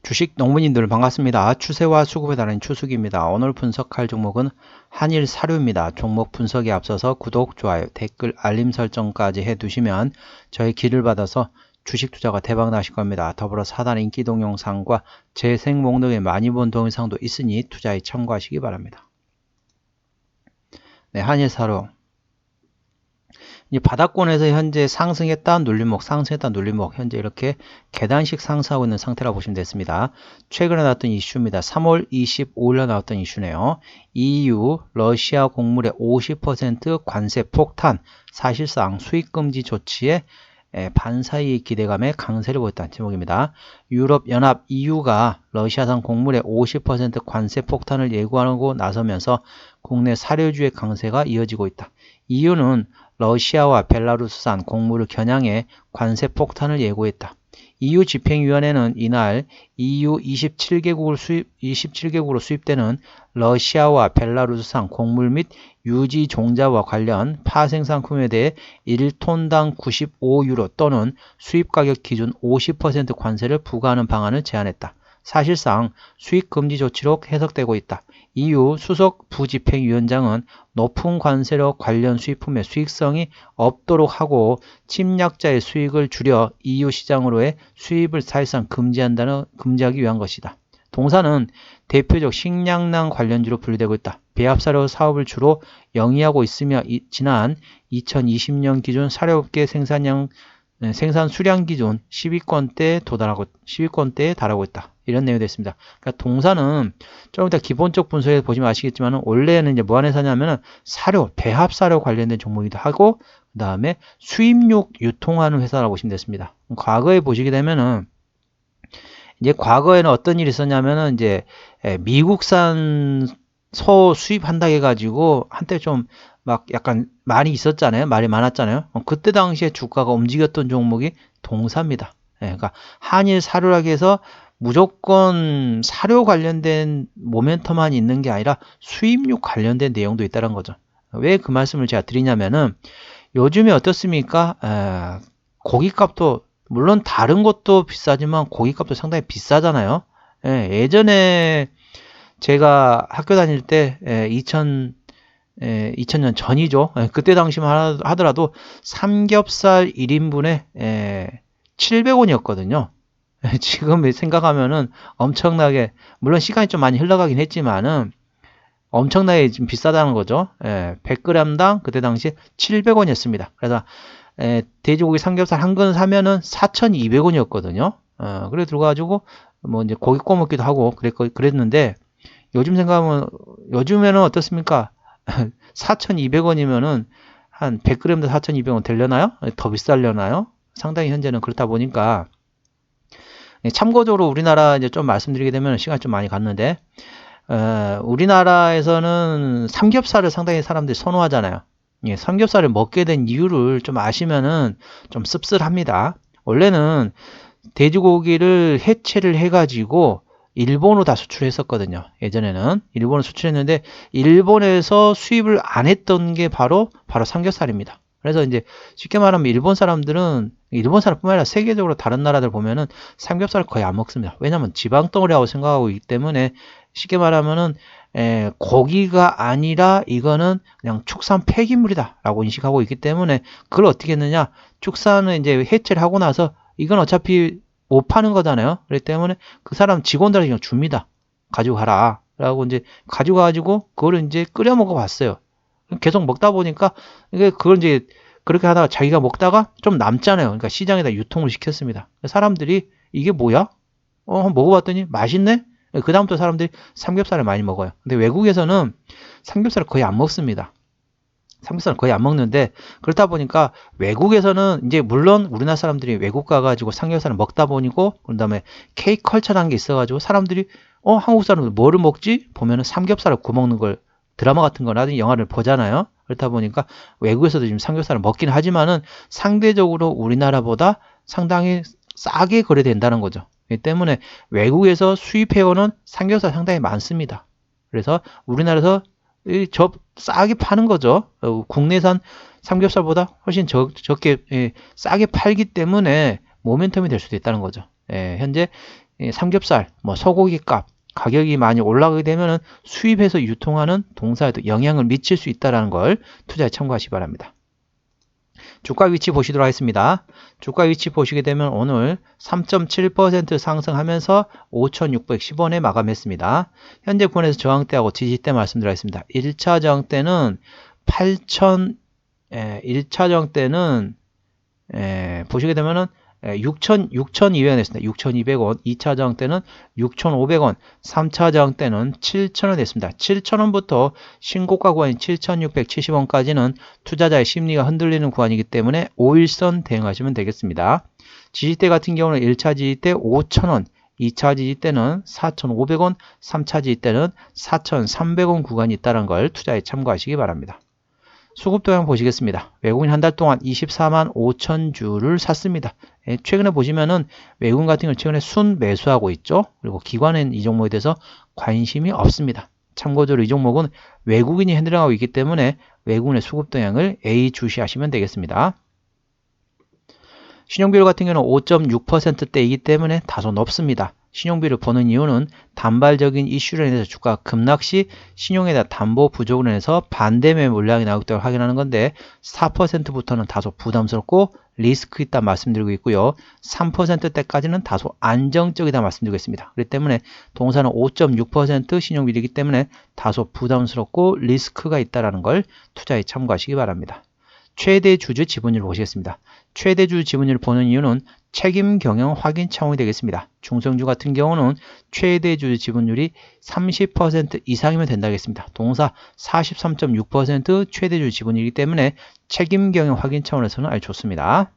주식 농부님들 반갑습니다. 추세와 수급에 따른 추석입니다. 오늘 분석할 종목은 한일 사료입니다. 종목 분석에 앞서서 구독, 좋아요, 댓글, 알림 설정까지 해두시면 저의 길을 받아서 주식 투자가 대박 나실 겁니다. 더불어 사단 인기 동영상과 재생 목록에 많이 본 동영상도 있으니 투자에 참고하시기 바랍니다. 네, 한일 사료. 이 바닥권에서 현재 상승했다 눌림목 현재 이렇게 계단식 상승하고 있는 상태라고 보시면 됐습니다. 최근에 나왔던 이슈입니다. 3월 25일에 나왔던 이슈네요. EU 러시아 곡물의 50% 관세 폭탄, 사실상 수입금지 조치에 반사이익 기대감에 강세를 보였다는 제목입니다. 유럽연합 EU가 러시아산 곡물의 50% 관세 폭탄을 예고하고 나서면서 국내 사료주의 강세가 이어지고 있다. EU는 러시아와 벨라루스산 곡물을 겨냥해 관세 폭탄을 예고했다. EU 집행위원회는 이날 EU 27개국으로 수입되는 러시아와 벨라루스산 곡물 및 유지 종자와 관련 파생상품에 대해 1톤당 95유로 또는 수입가격 기준 50% 관세를 부과하는 방안을 제안했다. 사실상 수입금지 조치로 해석되고 있다. EU 수석 부집행위원장은 높은 관세로 관련 수입품의 수익성이 없도록 하고 침략자의 수익을 줄여 EU 시장으로의 수입을 사실상 금지하기 위한 것이다. 동사는 대표적 식량난 관련주로 분류되고 있다. 배합사료 사업을 주로 영위하고 있으며 지난 2020년 기준 사료업계 생산 수량 기준 10위권대에 달하고 있다. 이런 내용이 됐습니다. 그러니까 동사는 조금 이따 기본적 분석에서 보시면 아시겠지만 원래는 이제 뭐 하는 회사냐면은 사료, 배합사료 관련된 종목이기도 하고 그 다음에 수입육 유통하는 회사라고 보시면 됐습니다. 과거에 보시게 되면은 이제 과거에는 어떤 일이 있었냐면은 이제 미국산 소 수입한다 해가지고 한때 좀 막 약간 많이 있었잖아요. 말이 많았잖아요. 그때 당시에 주가가 움직였던 종목이 동사입니다. 그러니까 한일 사료라고 해서 무조건 사료 관련된 모멘텀만 있는 게 아니라 수입육 관련된 내용도 있다는 거죠. 왜 그 말씀을 제가 드리냐면은 요즘에 어떻습니까? 고기값도 물론 다른 것도 비싸지만 고기값도 상당히 비싸잖아요. 예전에 제가 학교 다닐 때 2000년 전이죠. 그때 당시만 하더라도 삼겹살 1인분에 700원이었거든요. 지금 생각하면은 엄청나게, 물론 시간이 좀 많이 흘러가긴 했지만은 엄청나게 좀 비싸다는 거죠. 100g당 그때 당시 700원이었습니다. 그래서 돼지고기 삼겹살 한 근 사면은 4,200원이었거든요. 그래 들어가지고 뭐 이제 고기 구워 먹기도 하고 그랬는데 요즘 생각하면 요즘에는 어떻습니까? 4,200원이면은 한 100g당 4,200원 되려나요? 더 비싸려나요? 상당히 현재는 그렇다 보니까 참고적으로 우리나라 이제 좀 말씀드리게 되면 시간이 좀 많이 갔는데 우리나라에서는 삼겹살을 상당히 사람들이 선호하잖아요. 예, 삼겹살을 먹게 된 이유를 좀 아시면은 좀 씁쓸합니다. 원래는 돼지고기를 해체를 해가지고 일본으로 다 수출했었거든요. 예전에는 일본으로 수출했는데 일본에서 수입을 안 했던 게 바로 삼겹살입니다. 그래서 이제 쉽게 말하면 일본 사람뿐만 아니라 세계적으로 다른 나라들 보면은 삼겹살을 거의 안 먹습니다. 왜냐하면 지방 덩어리라고 생각하고 있기 때문에 쉽게 말하면은 고기가 아니라 이거는 그냥 축산 폐기물이다 라고 인식하고 있기 때문에 그걸 어떻게 했느냐, 축산을 이제 해체를 하고 나서 이건 어차피 못 파는 거잖아요. 그렇기 때문에 그 사람 직원들에게 그냥 줍니다. 가지고 가라 라고 이제 가지고 가지고 그걸 이제 끓여 먹어 봤어요. 계속 먹다 보니까 그걸 이제 그렇게 하다가 자기가 먹다가 좀 남잖아요. 그러니까 시장에다 유통을 시켰습니다. 사람들이 이게 뭐야? 한번 먹어봤더니 맛있네? 그 다음부터 사람들이 삼겹살을 많이 먹어요. 근데 외국에서는 삼겹살을 거의 안 먹습니다. 삼겹살을 거의 안 먹는데 그렇다 보니까 외국에서는 이제 물론 우리나라 사람들이 외국 가가지고 삼겹살을 먹다 보니고 그 다음에 K컬처라는 게 있어가지고 사람들이 한국 사람들 뭐를 먹지? 보면은 삼겹살을 구워 먹는 걸 드라마 같은 거나 영화를 보잖아요. 그렇다 보니까 외국에서도 지금 삼겹살을 먹긴 하지만은 상대적으로 우리나라보다 상당히 싸게 거래된다는 거죠. 이 때문에 외국에서 수입해오는 삼겹살 상당히 많습니다. 그래서 우리나라에서 싸게 파는 거죠. 국내산 삼겹살보다 훨씬 적게 싸게 팔기 때문에 모멘텀이 될 수도 있다는 거죠. 현재 삼겹살, 소고기 값, 가격이 많이 올라가게 되면은 수입해서 유통하는 동사에도 영향을 미칠 수 있다는 걸 투자에 참고하시기 바랍니다. 주가 위치 보시도록 하겠습니다. 주가 위치 보시게 되면 오늘 3.7% 상승하면서 5,610원에 마감했습니다. 현재 구간에서 저항대하고 지지대 말씀드리겠습니다. 1차 저항대는 1차 저항대는 보시게 되면은 6,200원 됐습니다. 6,200원. 2차 저항대는 6,500원. 3차 저항대는 7,000원 됐습니다. 7,000원부터 신고가 구간인 7,670원까지는 투자자의 심리가 흔들리는 구간이기 때문에 5일선 대응하시면 되겠습니다. 지지대 같은 경우는 1차 지지대 5,000원, 2차 지지대는 4,500원, 3차 지지대는 4,300원 구간이 있다는 걸 투자에 참고하시기 바랍니다. 수급 동향 보시겠습니다. 외국인 한 달 동안 24만 5천 주를 샀습니다. 최근에 보시면은 외국인 같은 경우 최근에 순 매수하고 있죠. 그리고 기관은 이 종목에 대해서 관심이 없습니다. 참고적으로 이 종목은 외국인이 핸들링하고 있기 때문에 외국인의 수급 동향을 예의주시하시면 되겠습니다. 신용비율 같은 경우는 5.6%대이기 때문에 다소 높습니다. 신용비를 보는 이유는 단발적인 이슈로 인해서 주가가 급락시 신용에다 담보 부족으로 인해서 반대매 물량이 나오기 때문에 확인하는 건데 4%부터는 다소 부담스럽고 리스크 있다 말씀드리고 있고요. 3%대까지는 다소 안정적이다 말씀드리고 있습니다. 그렇기 때문에 동사는 5.6% 신용비율이기 때문에 다소 부담스럽고 리스크가 있다는 걸 투자에 참고하시기 바랍니다. 최대 주주 지분율을 보시겠습니다. 최대 주주 지분율을 보는 이유는 책임 경영 확인 차원이 되겠습니다. 중성주 같은 경우는 최대 주주 지분율이 30% 이상이면 된다겠습니다. 동사 43.6% 최대 주주 지분율이기 때문에 책임 경영 확인 차원에서는 아주 좋습니다.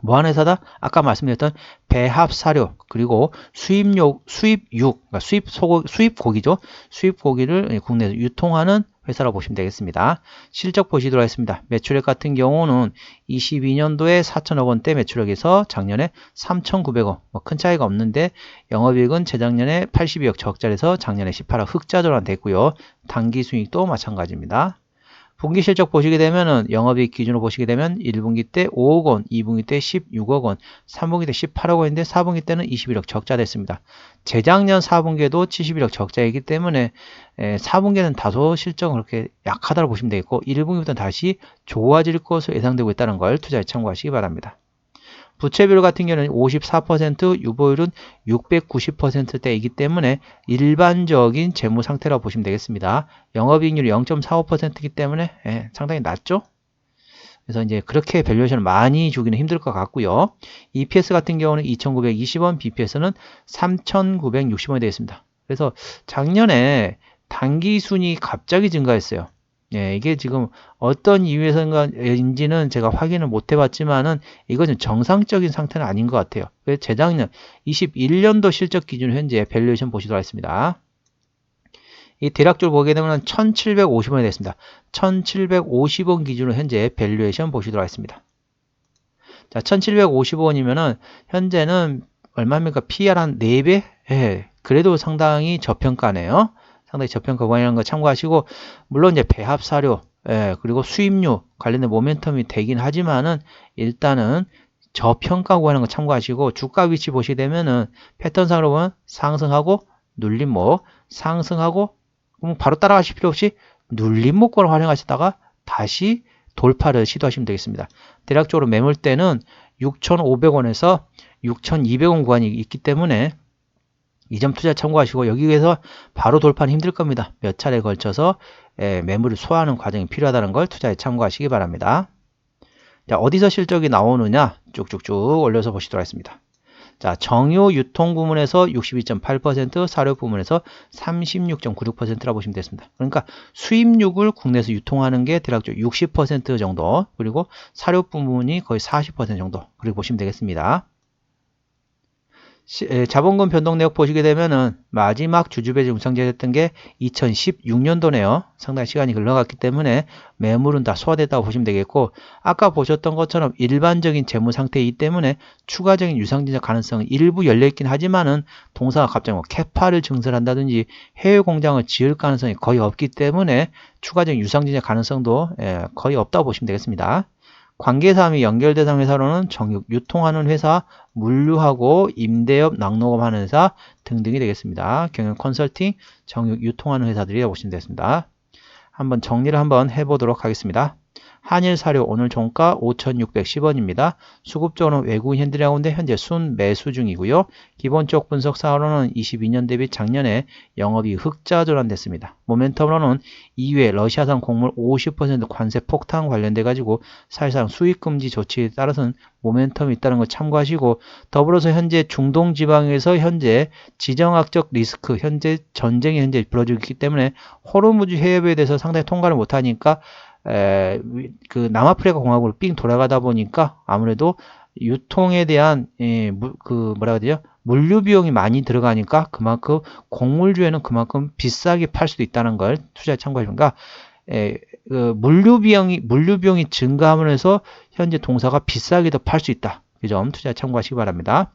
무한회사다 아까 말씀드렸던 배합 사료 그리고 수입육, 그러니까 수입 고기죠. 수입 고기를 국내에서 유통하는 회사라고 보시면 되겠습니다. 실적 보시도록 하겠습니다. 매출액 같은 경우는 22년도에 4천억 원대 매출액에서 작년에 3,900원 큰 차이가 없는데 영업이익은 재작년에 82억 적자에서 작년에 18억 흑자 전환됐고요. 당기순이익도 마찬가지입니다. 분기 실적 보시게 되면은 영업이익 기준으로 보시게 되면 1분기 때 5억 원, 2분기 때 16억 원, 3분기 때 18억 원인데 4분기 때는 21억 적자 됐습니다. 재작년 4분기에도 71억 적자이기 때문에 4분기에는 다소 실적은 그렇게 약하다고 보시면 되겠고 1분기부터는 다시 좋아질 것으로 예상되고 있다는 걸 투자에 참고하시기 바랍니다. 부채비율 같은 경우는 54%, 유보율은 690%대이기 때문에 일반적인 재무 상태라고 보시면 되겠습니다. 영업이익률이 0.45%이기 때문에 상당히 낮죠? 그래서 이제 그렇게 밸류에이션을 많이 주기는 힘들 것 같고요. EPS 같은 경우는 2,920원, BPS는 3,960원이 되겠습니다. 그래서 작년에 당기순이 갑자기 증가했어요. 이게 지금 어떤 이유에서인지는 제가 확인을 못 해봤지만은 이것은 정상적인 상태는 아닌 것 같아요. 그래서 재작년 21년도 실적 기준 현재 밸류에이션 보시도록 하겠습니다. 이 대략적으로 보게 되면 1,750원이 됐습니다. 1,750원 기준으로 현재 밸류에이션 보시도록 하겠습니다. 자, 1,750원이면은 현재는 얼마입니까? PR 한 4배? 그래도 상당히 저평가네요. 상당히 저평가 구간이라는 거 참고하시고 물론 이제 배합 사료 그리고 수입류 관련된 모멘텀이 되긴 하지만은 일단은 저평가 구간이라는 거 참고하시고 주가 위치 보시게 되면은 패턴상으로 보면 상승하고 눌림목 상승하고 그럼 바로 따라가실 필요 없이 눌림목권을 활용하시다가 다시 돌파를 시도하시면 되겠습니다. 대략적으로 매물대는 6,500원에서 6,200원 구간이 있기 때문에 이 점 투자 참고하시고 여기에서 바로 돌파는 힘들 겁니다. 몇 차례에 걸쳐서 매물을 소화하는 과정이 필요하다는 걸 투자에 참고하시기 바랍니다. 자, 어디서 실적이 나오느냐 쭉쭉쭉 올려서 보시도록 하겠습니다. 자, 정유 유통 부문에서 62.8%, 사료 부문에서 36.96%라고 보시면 되겠습니다. 그러니까 수입육을 국내에서 유통하는 게 대략적으로 60% 정도, 그리고 사료 부문이 거의 40% 정도, 그렇게 보시면 되겠습니다. 자본금 변동 내역 보시게 되면은 마지막 주주배제 운상제했던 게 2016년도네요. 상당히 시간이 흘러갔기 때문에 매물은 다 소화됐다고 보시면 되겠고 아까 보셨던 것처럼 일반적인 재무 상태이기 때문에 추가적인 유상증자 가능성은 일부 열려있긴 하지만은 동사가 갑자기 캐파를 증설한다든지 해외 공장을 지을 가능성이 거의 없기 때문에 추가적인 유상증자 가능성도 거의 없다고 보시면 되겠습니다. 관계사항이 연결 대상 회사로는 정육, 유통하는 회사, 물류하고 임대업, 낙노금하는 회사 등등이 되겠습니다. 경영 컨설팅, 정육, 유통하는 회사들이라고 보시면 되겠습니다. 한번 정리를 한번 해보도록 하겠습니다. 한일 사료 오늘 종가 5,610원입니다. 수급적으로는 외국인 현들이 나오는데 현재 순 매수 중이고요. 기본적 분석사로는 22년 대비 작년에 영업이 흑자 전환됐습니다. 모멘텀으로는 이후에 러시아산 곡물 50% 관세 폭탄 관련돼 가지고 사실상 수입 금지 조치에 따라서는 모멘텀이 있다는 걸 참고하시고, 더불어서 현재 중동 지방에서 현재 지정학적 리스크, 현재 전쟁이 현재 벌어지고 있기 때문에 호르무즈 해협에 대해서 상당히 통과를 못하니까 그 남아프리카 공화국으로 삥 돌아가다 보니까 아무래도 유통에 대한 뭐라 해야 되죠? 물류 비용이 많이 들어가니까 그만큼 곡물주에는 그만큼 비싸게 팔 수도 있다는 걸 투자에 참고하시니까 그 물류 비용이 증가함으로 해서 현재 동사가 비싸게 더 팔 수 있다. 이 점 투자에 참고하시기 바랍니다.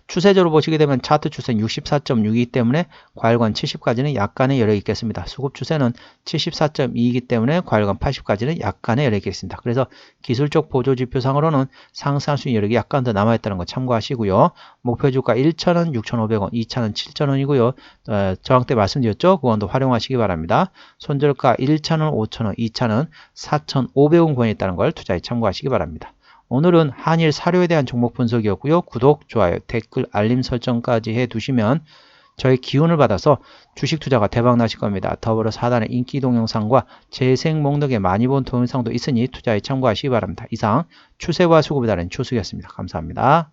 추세적으로 보시게 되면 차트 추세는 64.6이기 때문에 과열관 70까지는 약간의 여력이 있겠습니다. 수급 추세는 74.2이기 때문에 과열관 80까지는 약간의 여력이 있겠습니다. 그래서 기술적 보조지표상으로는 상승할 수 있는 여력이 약간 더 남아있다는 거 참고하시고요. 목표 주가 1,000원, 6,500원, 2,000원, 7,000원이고요. 저항대 말씀드렸죠? 그건도 활용하시기 바랍니다. 손절가 1,000원, 5,000원, 2,000원, 4,500원 권이 있다는 걸 투자에 참고하시기 바랍니다. 오늘은 한일 사료에 대한 종목 분석이었고요. 구독, 좋아요, 댓글, 알림 설정까지 해두시면 저의 기운을 받아서 주식 투자가 대박 나실 겁니다. 더불어 하단에 인기 동영상과 재생 목록에 많이 본 동영상도 있으니 투자에 참고하시기 바랍니다. 이상 추세와 수급에 따른 추수였습니다. 감사합니다.